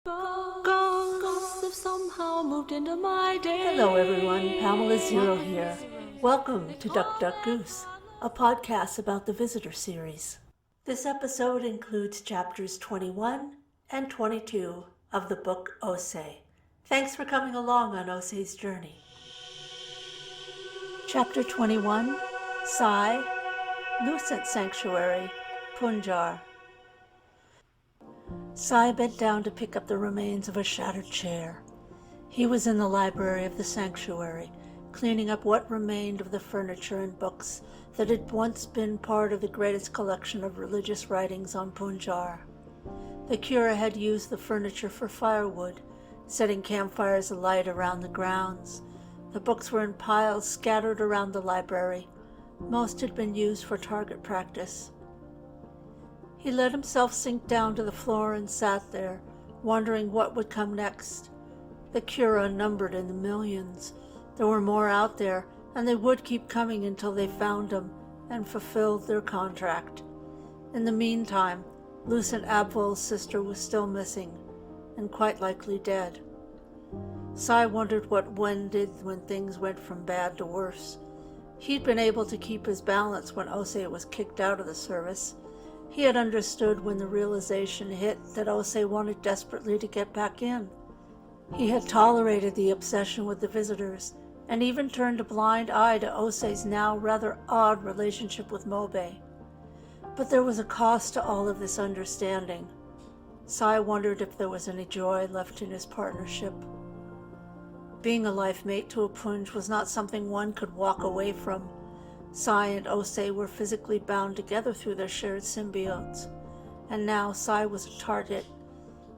Ghosts have somehow moved into my day. Hello everyone, Pamela Zero here. Welcome to Duck Duck Goose, a podcast about the Visitor series. This episode includes chapters 21 and 22 of the book Osei. Thanks for coming along on Osei's journey. Chapter 21, Sai, Lucent Sanctuary, Punjar. Sai bent down to pick up the remains of a shattered chair. He was in the library of the sanctuary, cleaning up what remained of the furniture and books that had once been part of the greatest collection of religious writings on Punjar. The cura had used the furniture for firewood, setting campfires alight around the grounds. The books were in piles scattered around the library. Most had been used for target practice. He let himself sink down to the floor and sat there, wondering what would come next. The cura numbered in the millions. There were more out there, and they would keep coming until they found him and fulfilled their contract. In the meantime, Lucent Abwell's sister was still missing, and quite likely dead. Sai wondered what Wen did when things went from bad to worse. He'd been able to keep his balance when Osei was kicked out of the service. He had understood when the realization hit that Osei wanted desperately to get back in. He had tolerated the obsession with the visitors, and even turned a blind eye to Osei's now rather odd relationship with Mobe. But there was a cost to all of this understanding. Sai wondered if there was any joy left in his partnership. Being a life mate to a Punj was not something one could walk away from. Sai and Osei were physically bound together through their shared symbiotes, and now Sai was a target.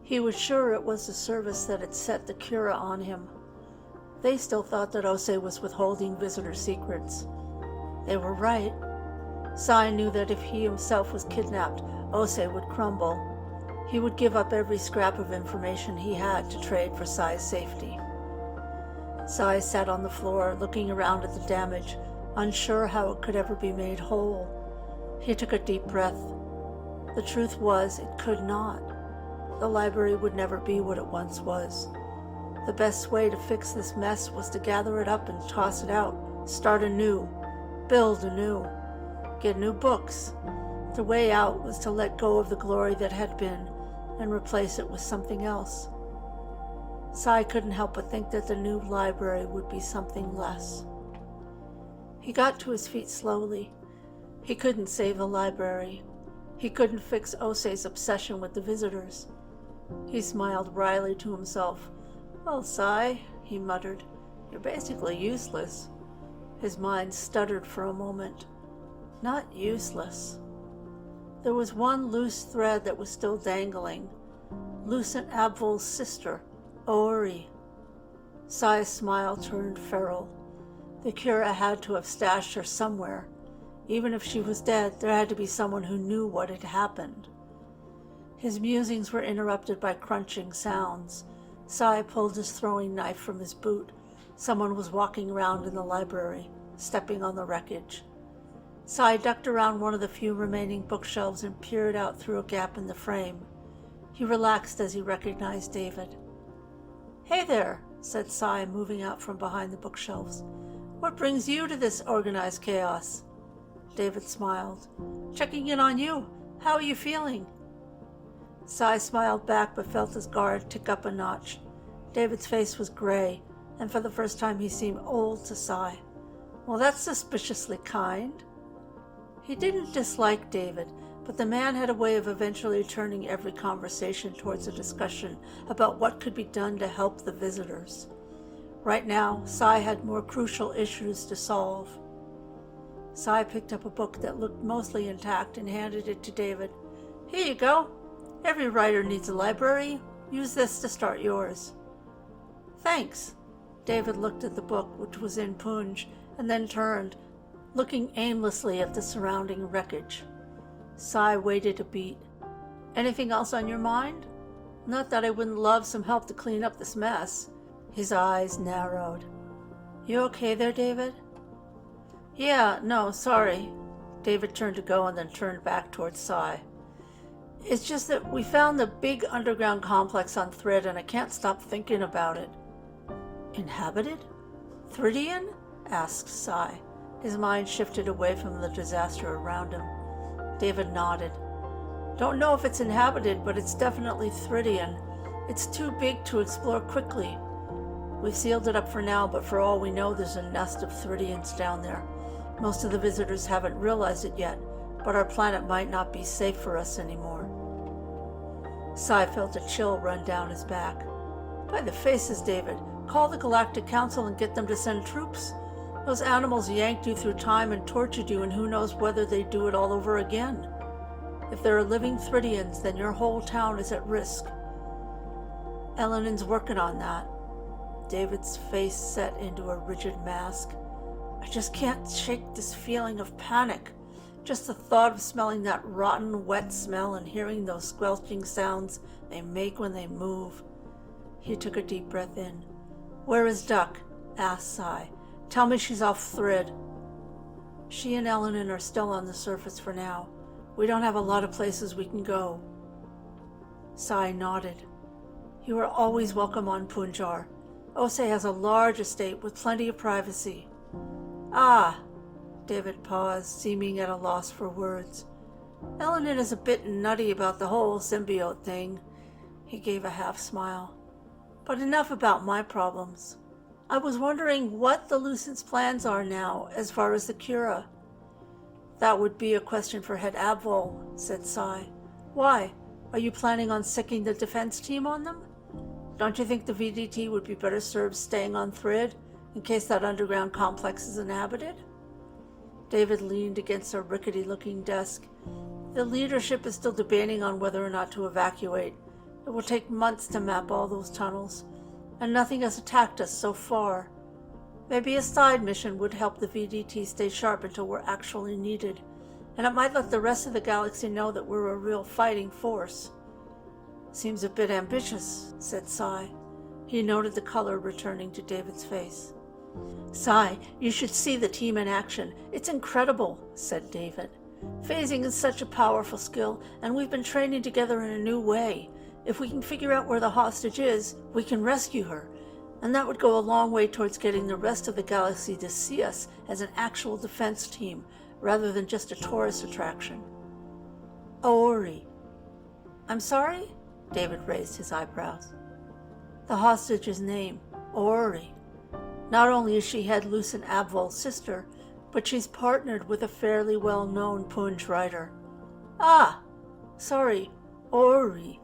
He was sure it was the service that had set the cura on him. They still thought that Osei was withholding visitor secrets. They were right. Sai knew that if he himself was kidnapped, Osei would crumble. He would give up every scrap of information he had to trade for Sai's safety. Sai sat on the floor, looking around at the damage, unsure how it could ever be made whole. He took a deep breath. The truth was, it could not. The library would never be what it once was. The best way to fix this mess was to gather it up and toss it out, start anew, build anew, get new books. The way out was to let go of the glory that had been and replace it with something else. Sai couldn't help but think that the new library would be something less. He got to his feet slowly. He couldn't save the library. He couldn't fix Osei's obsession with the visitors. He smiled wryly to himself. "Well, Sai," he muttered, "you're basically useless." His mind stuttered for a moment. Not useless. There was one loose thread that was still dangling. Lucent Abwell's sister, Ori. Sai's smile turned feral. The cura had to have stashed her somewhere. Even if she was dead, there had to be someone who knew what had happened. His musings were interrupted by crunching sounds. Sai pulled his throwing knife from his boot. Someone was walking around in the library, stepping on the wreckage. Sai ducked around one of the few remaining bookshelves and peered out through a gap in the frame. He relaxed as he recognized David. "Hey there," said Sai, moving out from behind the bookshelves. "What brings you to this organized chaos?" David smiled. "Checking in on you. How are you feeling?" Sai smiled back but felt his guard tick up a notch. David's face was gray, and for the first time he seemed old to Sai. "Well, that's suspiciously kind." He didn't dislike David, but the man had a way of eventually turning every conversation towards a discussion about what could be done to help the visitors. Right now, Sai had more crucial issues to solve. Sai picked up a book that looked mostly intact and handed it to David. "Here you go. Every writer needs a library. Use this to start yours." "Thanks." David looked at the book, which was in Punj, and then turned, looking aimlessly at the surrounding wreckage. Sai waited a beat. "Anything else on your mind? Not that I wouldn't love some help to clean up this mess." His eyes narrowed. "You okay there, David?" "Yeah, no, sorry." David turned to go and then turned back towards Sai. It's just that we found the big underground complex on Thrid and I can't stop thinking about it. Inhabited? Thridian? Asked Sai. His mind shifted away from the disaster around him. David nodded. Don't know if it's inhabited, but it's definitely Thridian. It's too big to explore quickly. We've sealed it up for now, but for all we know, there's a nest of Thridians down there. Most of the visitors haven't realized it yet, but our planet might not be safe for us anymore. Sai felt a chill run down his back. By the faces, David, call the Galactic Council and get them to send troops. Those animals yanked you through time and tortured you, and who knows whether they'd do it all over again. If there are living Thridians, then your whole town is at risk. Elenin's working on that. David's face set into a rigid mask. I just can't shake this feeling of panic. Just the thought of smelling that rotten, wet smell and hearing those squelching sounds they make when they move. He took a deep breath in. Where is Duck? Asked Sai. Tell me she's off Thrid. She and Elenin are still on the surface for now. We don't have a lot of places we can go. Sai nodded. You are always welcome on Punjar. Osei has a large estate with plenty of privacy. Ah, David paused, seeming at a loss for words. Elenin is a bit nutty about the whole symbiote thing. He gave a half smile. But enough about my problems. I was wondering what the Lucent's plans are now as far as the Cura. That would be a question for Head Abvol, said Sai. Why? Are you planning on sicking the defense team on them? Don't you think the VDT would be better served staying on Thrid in case that underground complex is inhabited? David leaned against a rickety-looking desk. The leadership is still debating on whether or not to evacuate. It will take months to map all those tunnels, and nothing has attacked us so far. Maybe a side mission would help the VDT stay sharp until we're actually needed, and it might let the rest of the galaxy know that we're a real fighting force. Seems a bit ambitious, said Sai. He noted the color returning to David's face. Sai, you should see the team in action. It's incredible, said David. Phasing is such a powerful skill, and we've been training together in a new way. If we can figure out where the hostage is, we can rescue her, and that would go a long way towards getting the rest of the galaxy to see us as an actual defense team, rather than just a tourist attraction. Aori. I'm sorry? David raised his eyebrows. The hostage's name, Aori. Not only is she Head Lucent Abvol's sister, but she's partnered with a fairly well-known Punj writer. Ah! Sorry, Aori.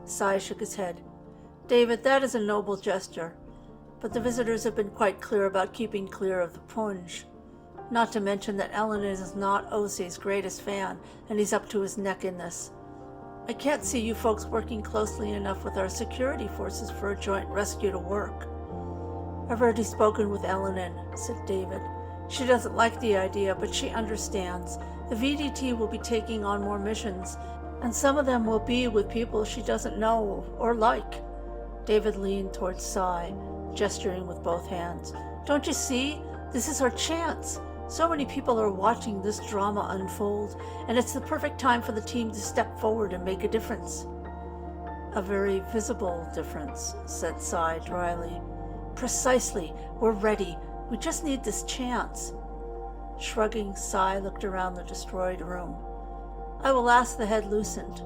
Sai shook his head. David, that is a noble gesture, but the visitors have been quite clear about keeping clear of the Punj. Not to mention that Elenin is not Osei's greatest fan, and he's up to his neck in this. I can't see you folks working closely enough with our security forces for a joint rescue to work. I've already spoken with Elenin, said David. She doesn't like the idea, but she understands. The VDT will be taking on more missions, and some of them will be with people she doesn't know or like. David leaned towards Sai, gesturing with both hands. Don't you see? This is our chance. So many people are watching this drama unfold, and it's the perfect time for the team to step forward and make a difference. A very visible difference, said Sai dryly. Precisely. We're ready. We just need this chance. Shrugging, Sai looked around the destroyed room. I will ask the Head Lucent.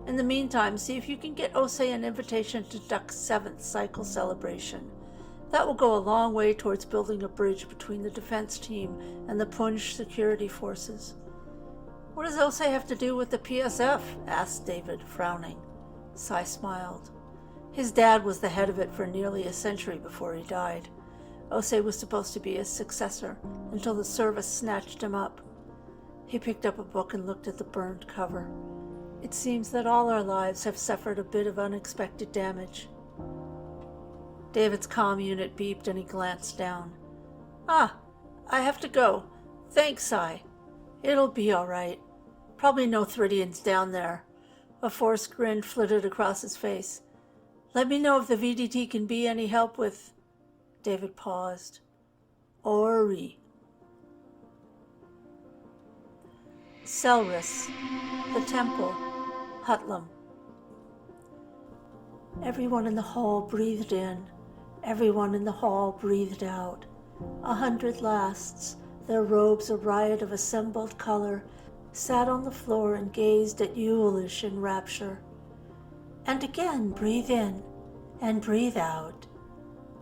In the meantime, see if you can get Osei an invitation to Duck's 7th cycle celebration. That will go a long way towards building a bridge between the defense team and the Punj security forces. What does Osei have to do with the PSF? Asked David, frowning. Sai smiled. His dad was the head of it for nearly a century before he died. Osei was supposed to be his successor until the service snatched him up. He picked up a book and looked at the burned cover. It seems that all our lives have suffered a bit of unexpected damage. David's comm unit beeped and he glanced down. Ah, I have to go. Thanks, Sai. It'll be all right. Probably no Thridians down there. A forced grin flitted across his face. Let me know if the VDT can be any help with... David paused. Ori. Selris. The temple. Hutlam. Everyone in the hall breathed in. Everyone in the hall breathed out. 100 lasts, their robes a riot of assembled color, sat on the floor and gazed at Yulish in rapture. And again breathe in and breathe out.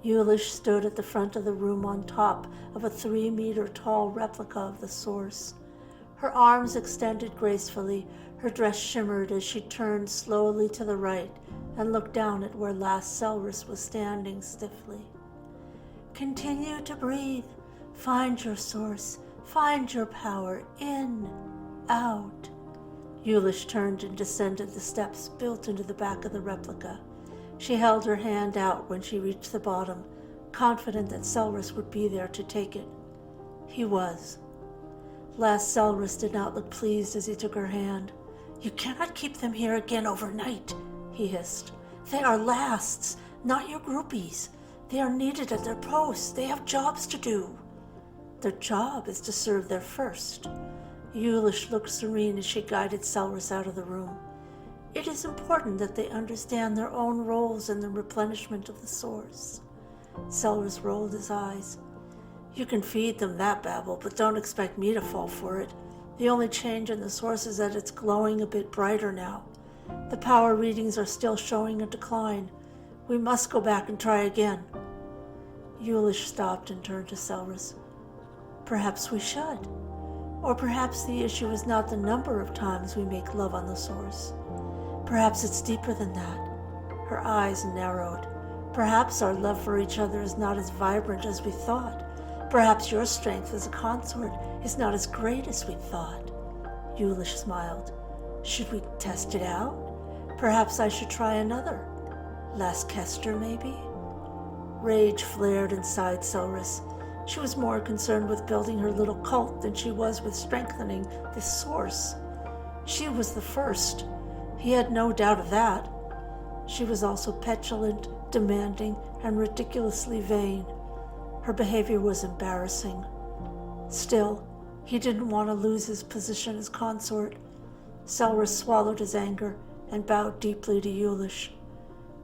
Yulish stood at the front of the room on top of a 3-meter tall replica of the source. Her arms extended gracefully, her dress shimmered as she turned slowly to the right and looked down at where last Selrus was standing stiffly. Continue to breathe. Find your source. Find your power. In, out. Yulish turned and descended the steps built into the back of the replica. She held her hand out when she reached the bottom, confident that Selrus would be there to take it. He was. Last Selrus did not look pleased as he took her hand. You cannot keep them here again overnight, he hissed. They are lasts, not your groupies. They are needed at their posts. They have jobs to do. Their job is to serve their first. Yulish looked serene as she guided Selrus out of the room. It is important that they understand their own roles in the replenishment of the source. Selrus rolled his eyes. You can feed them that babble, but don't expect me to fall for it. The only change in the source is that it's glowing a bit brighter now. The power readings are still showing a decline. We must go back and try again. Yulish stopped and turned to Selrus. Perhaps we should. Or perhaps the issue is not the number of times we make love on the source. Perhaps it's deeper than that. Her eyes narrowed. Perhaps our love for each other is not as vibrant as we thought. Perhaps your strength as a consort is not as great as we thought. Yulish smiled. Should we test it out? Perhaps I should try another. Last Kester, maybe? Rage flared inside Selrus. She was more concerned with building her little cult than she was with strengthening this source. She was the first. He had no doubt of that. She was also petulant, demanding, and ridiculously vain. Her behavior was embarrassing. Still, he didn't want to lose his position as consort. Selrus swallowed his anger and bowed deeply to Yulish.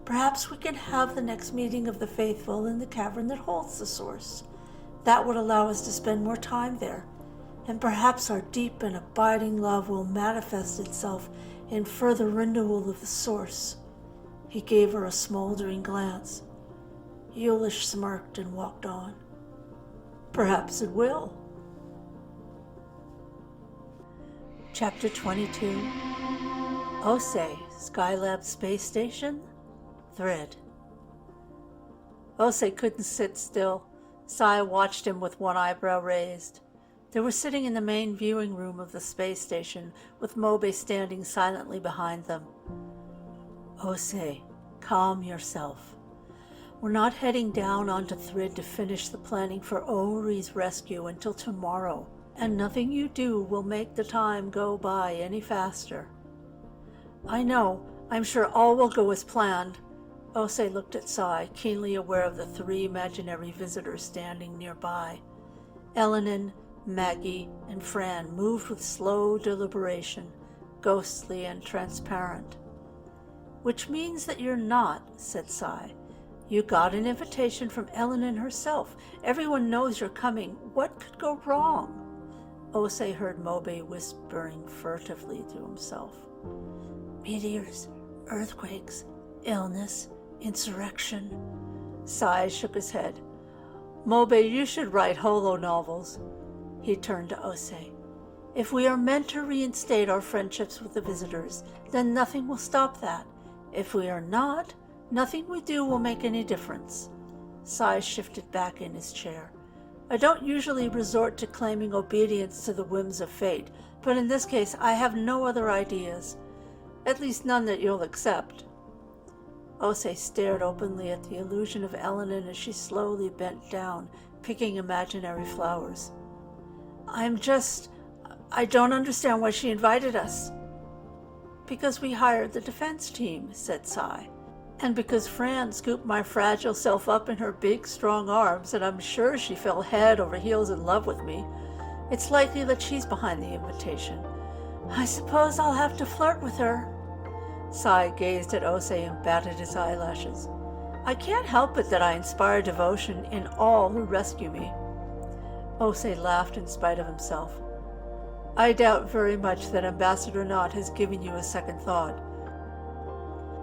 Perhaps we can have the next meeting of the faithful in the cavern that holds the source. That would allow us to spend more time there, and perhaps our deep and abiding love will manifest itself in further renewal of the source. He gave her a smoldering glance. Yulish smirked and walked on. Perhaps it will. Chapter 22. Ose, Skylab Space Station, Thread. Ose couldn't sit still. Sai watched him with one eyebrow raised. They were sitting in the main viewing room of the space station, with Mobe standing silently behind them. Ose, calm yourself. We're not heading down onto Thrid to finish the planning for Ori's rescue until tomorrow, and nothing you do will make the time go by any faster. I know. I'm sure all will go as planned. Ose looked at Sai, keenly aware of the 3 imaginary visitors standing nearby. Elenin, Maggie, and Fran moved with slow deliberation, ghostly and transparent. Which means that you're not, said Sai. You got an invitation from Elenin herself. Everyone knows you're coming. What could go wrong? Ose heard Mobe whispering furtively to himself. Meteors, earthquakes, illness, insurrection. Sai shook his head. Mobe, you should write holo novels. He turned to Ose. If we are meant to reinstate our friendships with the visitors, then nothing will stop that. If we are not, nothing we do will make any difference. Sai shifted back in his chair. I don't usually resort to claiming obedience to the whims of fate, but in this case I have no other ideas. At least none that you'll accept. Ose stared openly at the illusion of Elenin as she slowly bent down, picking imaginary flowers. I don't understand why she invited us. Because we hired the defense team, said Sai. And because Fran scooped my fragile self up in her big, strong arms, and I'm sure she fell head over heels in love with me. It's likely that she's behind the invitation. I suppose I'll have to flirt with her. Sai gazed at Osei and batted his eyelashes. I can't help it that I inspire devotion in all who rescue me. Osei laughed in spite of himself. I doubt very much that Ambassador Knott has given you a second thought.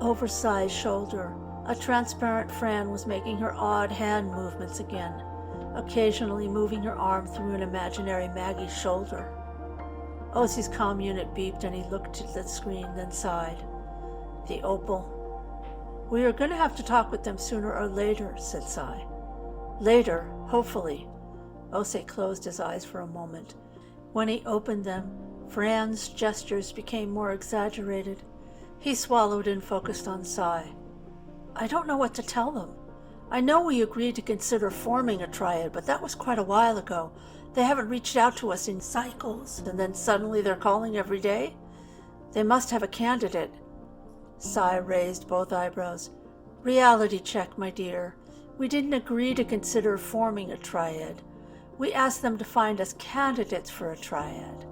Over Sai's shoulder, a transparent Fran was making her odd hand movements again, occasionally moving her arm through an imaginary Maggie's shoulder. Osei's comm unit beeped and he looked at the screen, then sighed. The opal. We are going to have to talk with them sooner or later, said Sai. Later, hopefully. Osei closed his eyes for a moment. When he opened them, Fran's gestures became more exaggerated. He swallowed and focused on Sai. I don't know what to tell them. I know we agreed to consider forming a triad, but that was quite a while ago. They haven't reached out to us in cycles, and then suddenly they're calling every day? They must have a candidate. Sai raised both eyebrows. Reality check, my dear. We didn't agree to consider forming a triad. We asked them to find us candidates for a triad.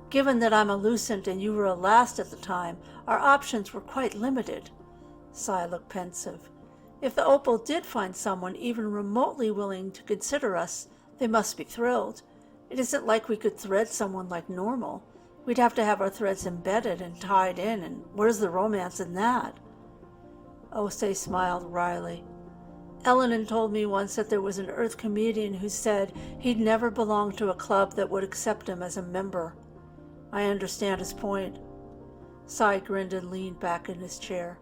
Given that I'm a Lucent and you were a Last at the time, our options were quite limited. Sai looked pensive. If the Opal did find someone even remotely willing to consider us, they must be thrilled. It isn't like we could thread someone like normal. We'd have to have our threads embedded and tied in, and where's the romance in that? Osei smiled wryly. Eleanor told me once that there was an Earth comedian who said he'd never belong to a club that would accept him as a member. I understand his point. Sai grinned and leaned back in his chair.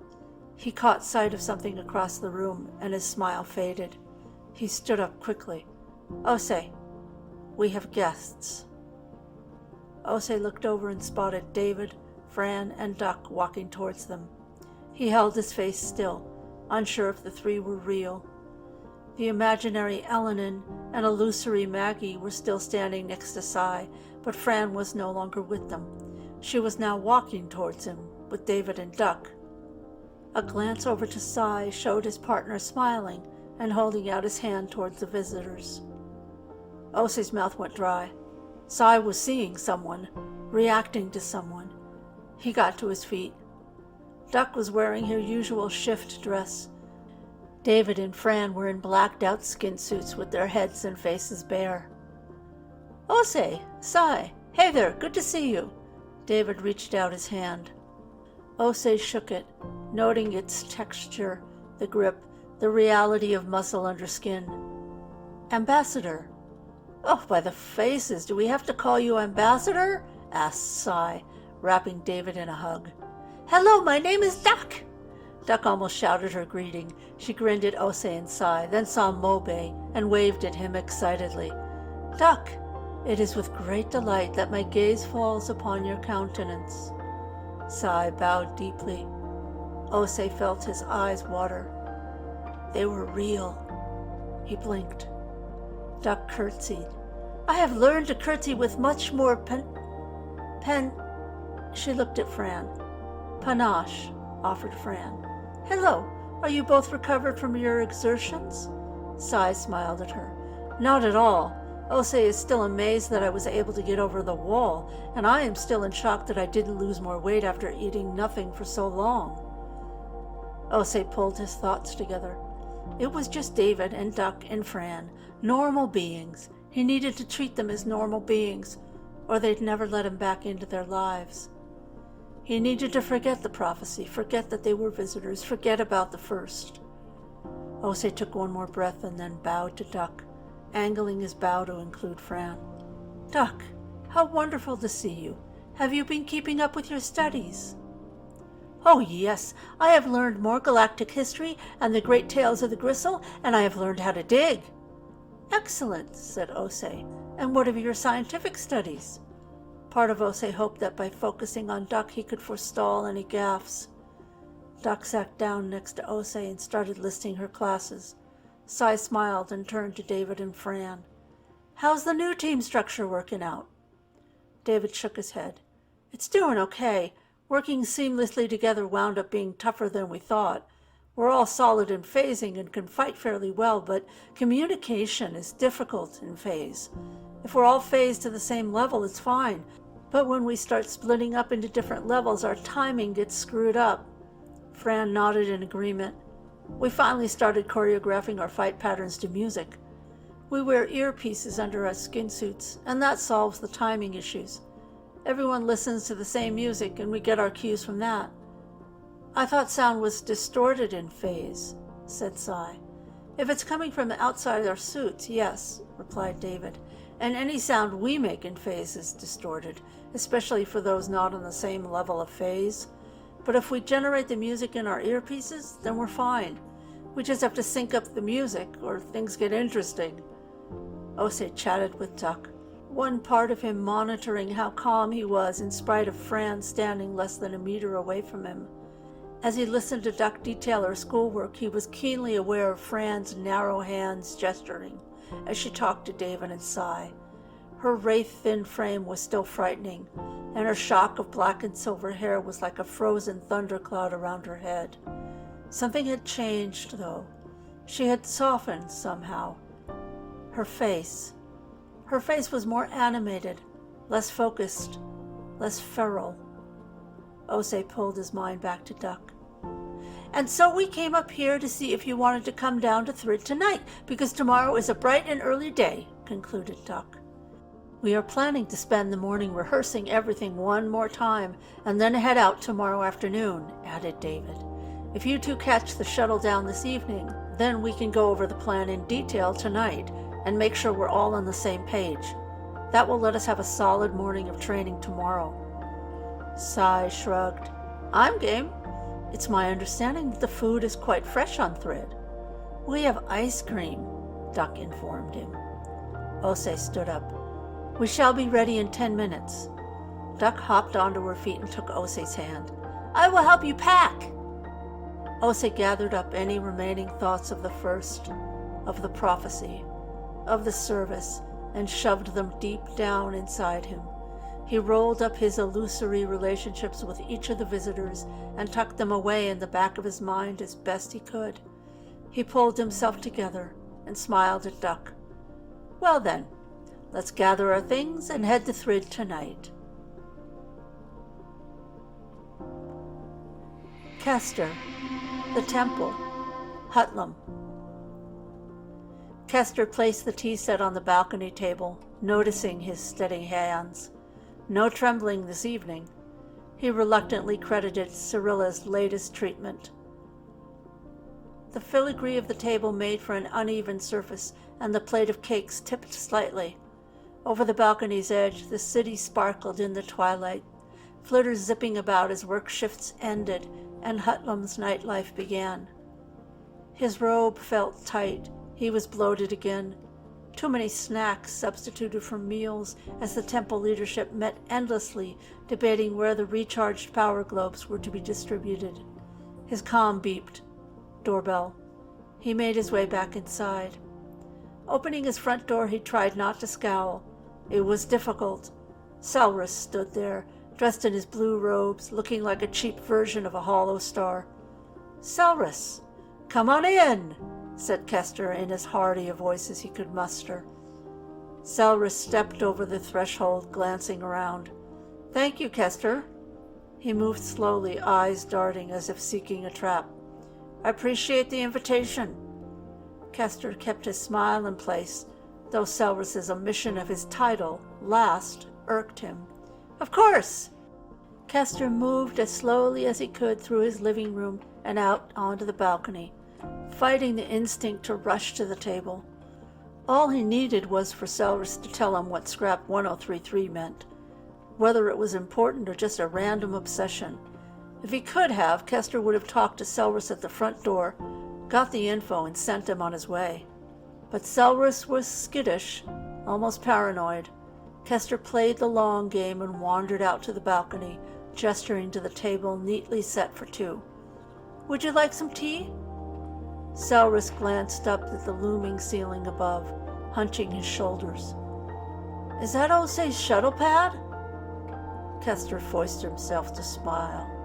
He caught sight of something across the room, and his smile faded. He stood up quickly. Osei, we have guests. Osei looked over and spotted David, Fran, and Duck walking towards them. He held his face still, unsure if the three were real. The imaginary Eleanor and illusory Maggie were still standing next to Sai, but Fran was no longer with them. She was now walking towards him, with David and Duck. A glance over to Sai showed his partner smiling and holding out his hand towards the visitors. Osei's mouth went dry. Sai was seeing someone, reacting to someone. He got to his feet. Duck was wearing her usual shift dress. David and Fran were in blacked-out skin suits with their heads and faces bare. Osei, Sai, hey there, good to see you. David reached out his hand. Osei shook it, noting its texture, the grip, the reality of muscle under skin. Ambassador. Oh, by the faces, do we have to call you Ambassador? Asked Sai, wrapping David in a hug. Hello, my name is Duck. Duck almost shouted her greeting. She grinned at Osei and Sai, then saw Mobe and waved at him excitedly. Duck, it is with great delight that my gaze falls upon your countenance. Sai bowed deeply. Osei felt his eyes water. They were real. He blinked. Duck curtsied. I have learned to curtsy with much more She looked at Fran. Panache, offered Fran. Hello, are you both recovered from your exertions? Sai smiled at her. Not at all. Osei is still amazed that I was able to get over the wall, and I am still in shock that I didn't lose more weight after eating nothing for so long. Osei pulled his thoughts together. It was just David and Duck and Fran, normal beings. He needed to treat them as normal beings, or they'd never let him back into their lives. He needed to forget the prophecy, forget that they were visitors, forget about the first. Osei took one more breath and then bowed to Duck, angling his bow to include Fran. Duck, how wonderful to see you. Have you been keeping up with your studies? Oh, yes, I have learned more galactic history and the great tales of the Gristle, and I have learned how to dig. Excellent, said Osei. And what of your scientific studies? Part of Osei hoped that by focusing on Duck he could forestall any gaffes. Duck sat down next to Osei and started listing her classes. Sai smiled and turned to David and Fran. How's the new team structure working out? David shook his head. It's doing okay. Working seamlessly together wound up being tougher than we thought. We're all solid in phasing and can fight fairly well, but communication is difficult in phase. If we're all phased to the same level, it's fine. But when we start splitting up into different levels, our timing gets screwed up. Fran nodded in agreement. We finally started choreographing our fight patterns to music. We wear earpieces under our skin suits, and that solves the timing issues. Everyone listens to the same music, and we get our cues from that. I thought sound was distorted in phase, said Cy. If it's coming from outside our suits, yes, replied David, and any sound we make in phase is distorted, especially for those not on the same level of phase. But if we generate the music in our earpieces, then we're fine. We just have to sync up the music, or things get interesting. Osei chatted with Duck, one part of him monitoring how calm he was in spite of Fran standing less than a meter away from him. As he listened to Duck detail her schoolwork, he was keenly aware of Fran's narrow hands gesturing as she talked to David and Cy. Her wraith-thin frame was still frightening, and her shock of black and silver hair was like a frozen thundercloud around her head. Something had changed, though. She had softened somehow. Her face was more animated, less focused, less feral. Osei pulled his mind back to Duck. And so we came up here to see if you wanted to come down to Thrid tonight, because tomorrow is a bright and early day, concluded Duck. We are planning to spend the morning rehearsing everything one more time, and then head out tomorrow afternoon, added David. If you two catch the shuttle down this evening, then we can go over the plan in detail tonight and make sure we're all on the same page. That will let us have a solid morning of training tomorrow. Cy shrugged. I'm game. It's my understanding that the food is quite fresh on Thrid. We have ice cream, Duck informed him. Osei stood up. We shall be ready in 10 minutes. Duck hopped onto her feet and took Osei's hand. I will help you pack. Osei gathered up any remaining thoughts of the first, of the prophecy, of the service, and shoved them deep down inside him. He rolled up his illusory relationships with each of the visitors and tucked them away in the back of his mind as best he could. He pulled himself together and smiled at Duck. Well then, let's gather our things and head to Thrid tonight. Kester, the temple, Hutlam. Kester placed the tea set on the balcony table, noticing his steady hands. No trembling this evening. He reluctantly credited Cyrilla's latest treatment. The filigree of the table made for an uneven surface, and the plate of cakes tipped slightly. Over the balcony's edge, the city sparkled in the twilight, flitters zipping about as work shifts ended and Hutlam's nightlife began. His robe felt tight. He was bloated again. Too many snacks substituted for meals as the temple leadership met endlessly, debating where the recharged power globes were to be distributed. His comm beeped. Doorbell. He made his way back inside. Opening his front door, he tried not to scowl. It was difficult. Selrus stood there, dressed in his blue robes, looking like a cheap version of a hollow star. Selrus, come on in, said Kester in as hearty a voice as he could muster. Selrus stepped over the threshold, glancing around. Thank you, Kester. He moved slowly, eyes darting as if seeking a trap. I appreciate the invitation. Kester kept his smile in place, though Selrus's omission of his title, last, irked him. Of course! Kester moved as slowly as he could through his living room and out onto the balcony, fighting the instinct to rush to the table. All he needed was for Selrus to tell him what scrap 1033 meant, whether it was important or just a random obsession. If he could have, Kester would have talked to Selrus at the front door, got the info, and sent him on his way. But Selrus was skittish, almost paranoid. Kester played the long game and wandered out to the balcony, gesturing to the table neatly set for two. Would you like some tea? Selrus glanced up at the looming ceiling above, hunching his shoulders. Is that Osei's shuttle pad? Kester forced himself to smile.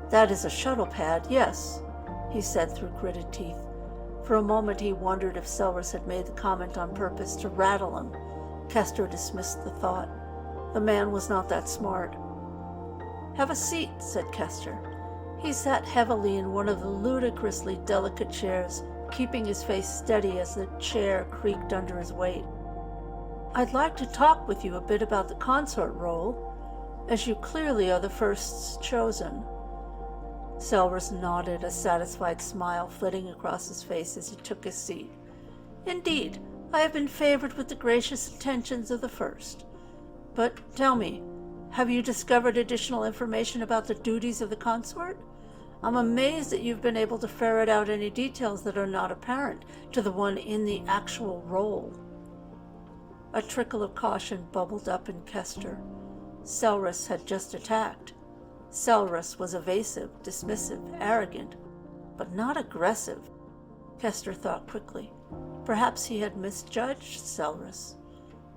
That is a shuttle pad, yes, he said through gritted teeth. For a moment he wondered if Selrus had made the comment on purpose to rattle him. Kester dismissed the thought. The man was not that smart. "Have a seat," said Kester. He sat heavily in one of the ludicrously delicate chairs, keeping his face steady as the chair creaked under his weight. "I'd like to talk with you a bit about the consort role, as you clearly are the first chosen." Selrus nodded, a satisfied smile flitting across his face as he took his seat. "Indeed, I have been favored with the gracious attentions of the first. But tell me, have you discovered additional information about the duties of the consort? I'm amazed that you've been able to ferret out any details that are not apparent to the one in the actual role." A trickle of caution bubbled up in Kester. Selrus had just attacked. Selrus was evasive, dismissive, arrogant, but not aggressive. Kester thought quickly. Perhaps he had misjudged Selrus.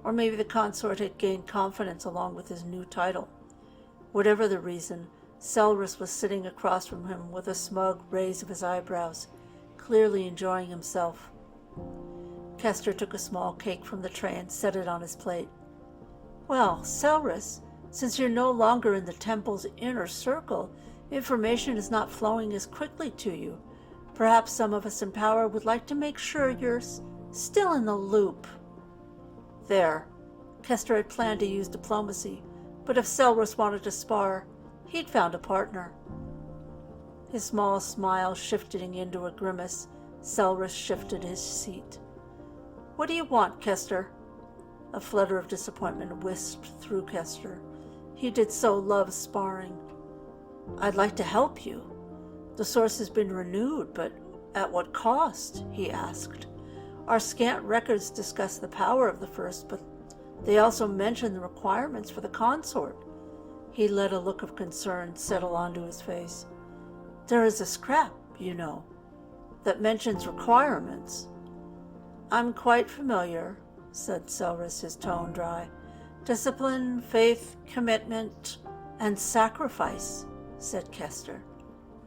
Or maybe the consort had gained confidence along with his new title. Whatever the reason, Selrus was sitting across from him with a smug raise of his eyebrows, clearly enjoying himself. Kester took a small cake from the tray and set it on his plate. "Well, Selrus, since you're no longer in the temple's inner circle, information is not flowing as quickly to you. Perhaps some of us in power would like to make sure you're still in the loop." There. Kester had planned to use diplomacy, but if Selrus wanted to spar, he'd found a partner. His small smile shifting into a grimace, Selrus shifted his seat. "What do you want, Kester?" A flutter of disappointment wisped through Kester. He did so love sparring. "I'd like to help you. The source has been renewed, but at what cost?" he asked. "Our scant records discuss the power of the first, but they also mention the requirements for the consort." He let a look of concern settle onto his face. "There is a scrap, you know, that mentions requirements." "I'm quite familiar," said Selrus, his tone dry. "Discipline, faith, commitment, and sacrifice," said Kester.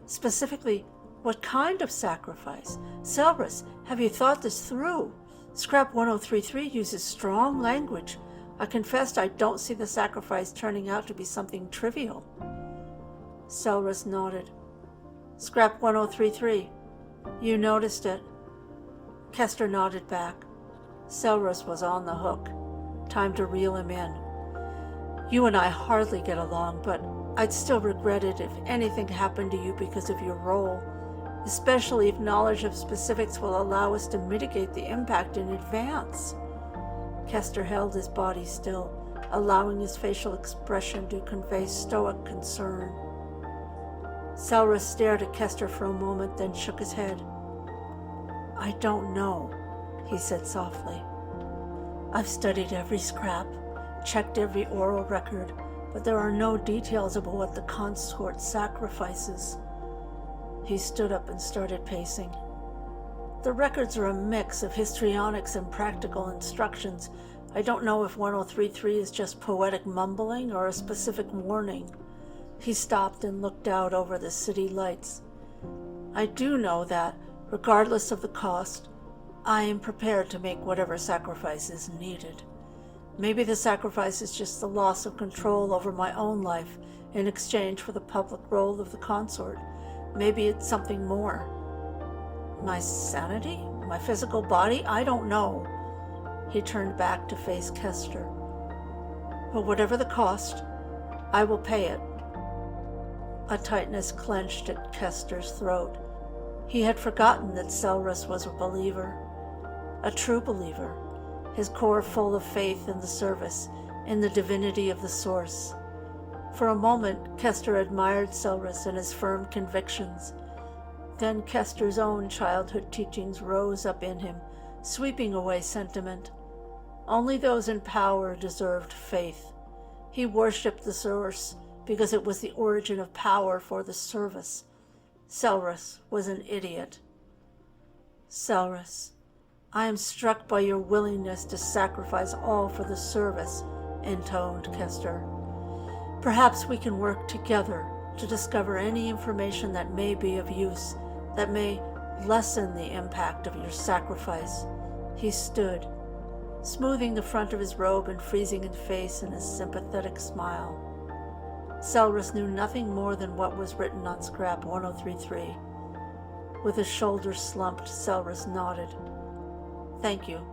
"Specifically, what kind of sacrifice? Selrus, have you thought this through? Scrap 1033 uses strong language. I confess I don't see the sacrifice turning out to be something trivial." Selrus nodded. "Scrap 1033. You noticed it." Kester nodded back. Selrus was on the hook. Time to reel him in. "You and I hardly get along, but I'd still regret it if anything happened to you because of your role, especially if knowledge of specifics will allow us to mitigate the impact in advance." Kester held his body still, allowing his facial expression to convey stoic concern. Selrus stared at Kester for a moment, then shook his head. "I don't know," he said softly. "I've studied every scrap, checked every oral record, but there are no details about what the consort sacrifices." He stood up and started pacing. "The records are a mix of histrionics and practical instructions. I don't know if 1033 is just poetic mumbling or a specific warning." He stopped and looked out over the city lights. "I do know that, regardless of the cost, I am prepared to make whatever sacrifice is needed. Maybe the sacrifice is just the loss of control over my own life in exchange for the public role of the consort. Maybe it's something more. My sanity? My physical body? I don't know." He turned back to face Kester. "But whatever the cost, I will pay it." A tightness clenched at Kester's throat. He had forgotten that Selrus was a believer, a true believer, his core full of faith in the service, in the divinity of the source. For a moment, Kester admired Selrus and his firm convictions. Then Kester's own childhood teachings rose up in him, sweeping away sentiment. Only those in power deserved faith. He worshipped the source because it was the origin of power for the service. Selrus was an idiot. "Selrus, I am struck by your willingness to sacrifice all for the service," intoned Kester. "Perhaps we can work together to discover any information that may be of use, that may lessen the impact of your sacrifice." He stood. smoothing the front of his robe and freezing his face in his sympathetic smile. Selrus knew nothing more than what was written on scrap 1033. With his shoulders slumped, Selrus nodded. Thank you.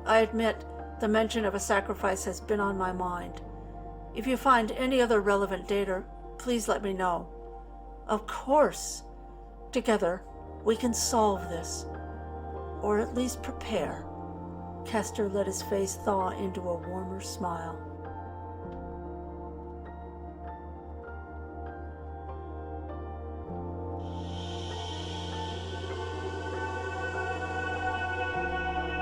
I admit the mention of a sacrifice has been on my mind. If you find any other relevant data, please let me know. Of course. Together, we can solve this. Or at least prepare. Kester let his face thaw into a warmer smile.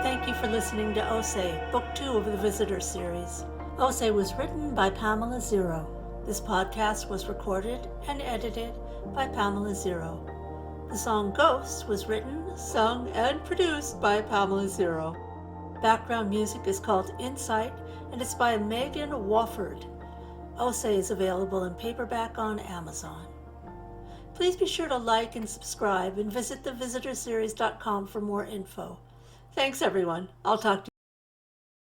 Thank you for listening to Ose, Book 2 of the Visitor series. Ose was written by Pamela Zero. This podcast was recorded and edited by Pamela Zero. The song Ghosts was written, sung, and produced by Pamela Zero. Background music is called Insight, and it's by Megan Wofford. Ose is available in paperback on Amazon. Please be sure to like and subscribe and visit thevisitorseries.com for more info. Thanks, everyone. I'll talk to you.